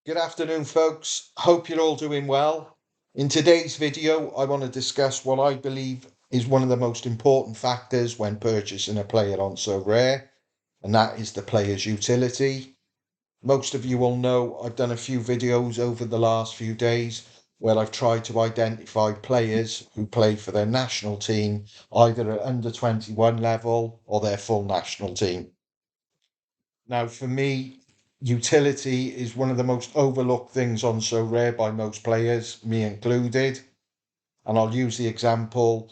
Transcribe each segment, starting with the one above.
Good afternoon, folks. Hope you're all doing well. In today's video, I want to discuss what I believe is one of the most important factors when purchasing a player on So Rare, and that is the player's utility. Most of you will know I've done a few videos over the last few days where I've tried to identify players who play for their national team, either at under 21 level or their full national team. Now, for me, utility is one of the most overlooked things on So Rare by most players, me included. And I'll use the example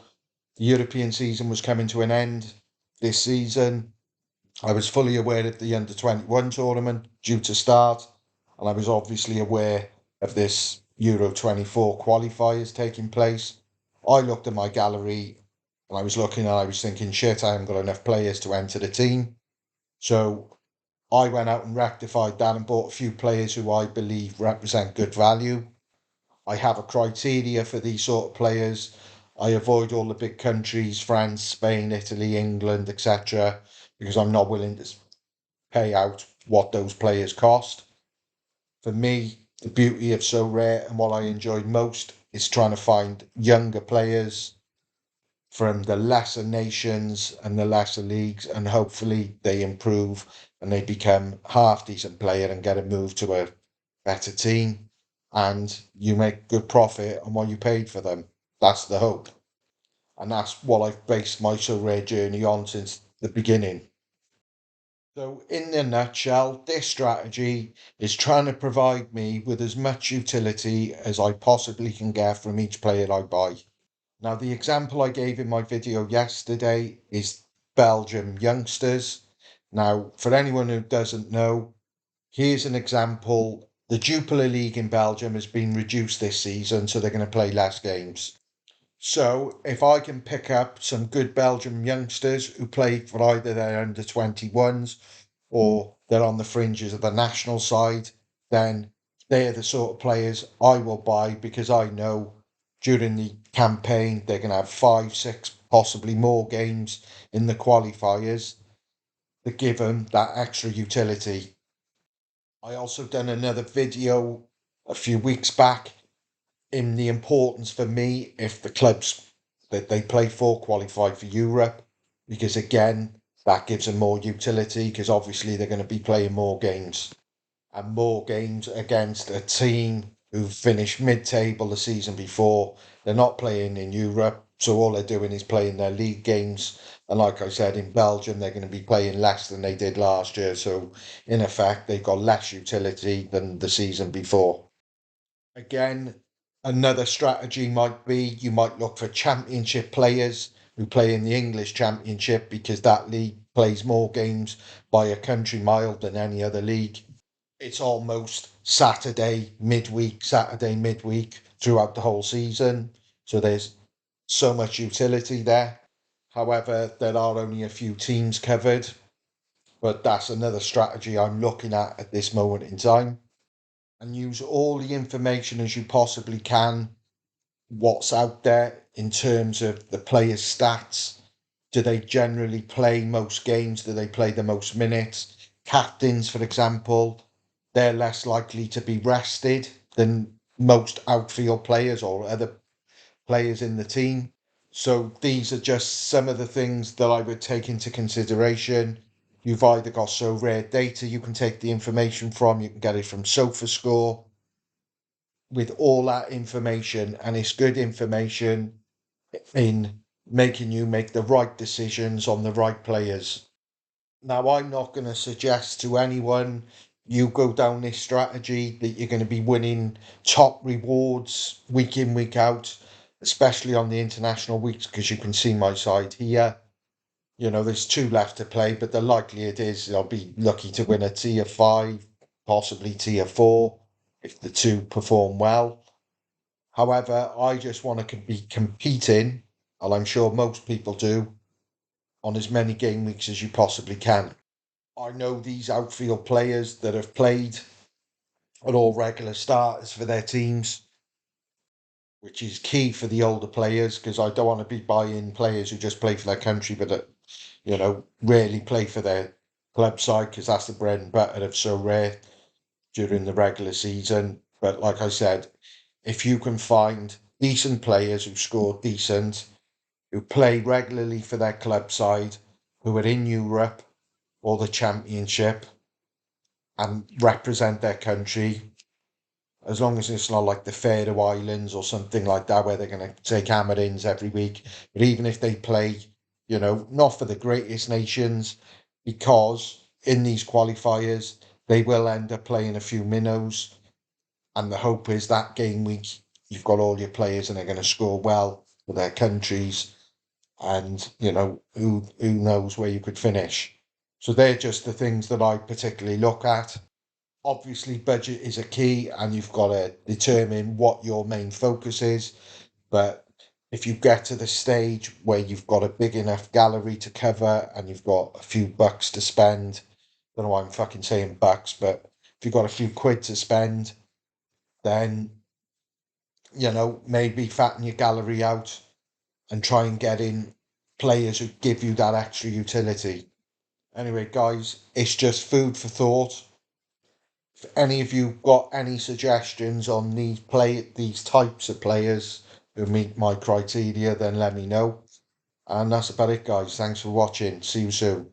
the European season was coming to an end this season. I was fully aware of the under 21 tournament due to start, and I was obviously aware of this Euro 24 qualifiers taking place. I looked at my gallery and I was thinking, shit, I haven't got enough players to enter the team. So I went out and rectified that and bought a few players who I believe represent good value. I have a criteria for these sort of players. I avoid all the big countries, France, Spain, Italy, England, etc., because I'm not willing to pay out what those players cost. For me, the beauty of So Rare and what I enjoyed most is trying to find younger players from the lesser nations and the lesser leagues, and hopefully they improve and they become half decent player and get a move to a better team, and you make good profit on what you paid for them. That's the hope, and that's what I've based my So Rare journey on since the beginning. So, in a nutshell, this strategy is trying to provide me with as much utility as I possibly can get from each player I buy. Now, the example I gave in my video yesterday is Belgium youngsters. Now, for anyone who doesn't know, here's an example. The Jupiler League in Belgium has been reduced this season, so they're going to play less games. So, if I can pick up some good Belgium youngsters who play for either their under 21s or they're on the fringes of the national side, then they're the sort of players I will buy because I know during the campaign they're going to have five, six, possibly more games in the qualifiers that give them that extra utility. I also done another video a few weeks back in the importance for me if the clubs that they play for qualify for Europe, because again, that gives them more utility because obviously they're going to be playing more games and more games against a team who finished mid-table the season before. They're not playing in Europe, so all they're doing is playing their league games. And like I said, in Belgium, they're going to be playing less than they did last year. So in effect, they've got less utility than the season before. Again, another strategy might be you might look for championship players who play in the English Championship because that league plays more games by a country mile than any other league. It's almost Saturday midweek throughout the whole season. So there's so much utility there. However, there are only a few teams covered, but that's another strategy I'm looking at this moment in time. And use all the information as you possibly can, what's out there in terms of the players' stats. Do they generally play most games? Do they play the most minutes? Captains, for example, they're less likely to be rested than most outfield players or other players in the team. So these are just some of the things that I would take into consideration. You've either got So Rare data you can take the information from, you can get it from SofaScore with all that information, and it's good information in making you make the right decisions on the right players. Now, I'm not going to suggest to anyone you go down this strategy that you're going to be winning top rewards week in, week out, especially on the international weeks, because you can see my side here. You know, there's two left to play, but the likelihood is I'll be lucky to win a tier five, possibly tier four, if the two perform well. However, I just want to be competing, and I'm sure most people do, on as many game weeks as you possibly can. I know these outfield players that have played are all regular starters for their teams, which is key for the older players because I don't want to be buying players who just play for their country but rarely play for their club side because that's the bread and butter of So Rare. during the regular season. But like I said, if you can find decent players who score decent, who play regularly for their club side, who are in Europe or the Championship and represent their country, as long as it's not like the Faroe Islands or something like that, where they're going to take hammer-ins every week. But even if they play, not for the greatest nations, because in these qualifiers, they will end up playing a few minnows. And the hope is that game week, you've got all your players and they're going to score well for their countries. And, who knows where you could finish. So they're just the things that I particularly look at. Obviously, budget is a key, and you've got to determine what your main focus is. But if you get to the stage where you've got a big enough gallery to cover and you've got a few bucks to spend, I don't know why I'm fucking saying bucks, but if you've got a few quid to spend, then, maybe fatten your gallery out and try and get in players who give you that extra utility. Anyway, guys, it's just food for thought. If any of you got any suggestions on these types of players who meet my criteria, then let me know. And that's about it, guys. Thanks for watching. See you soon.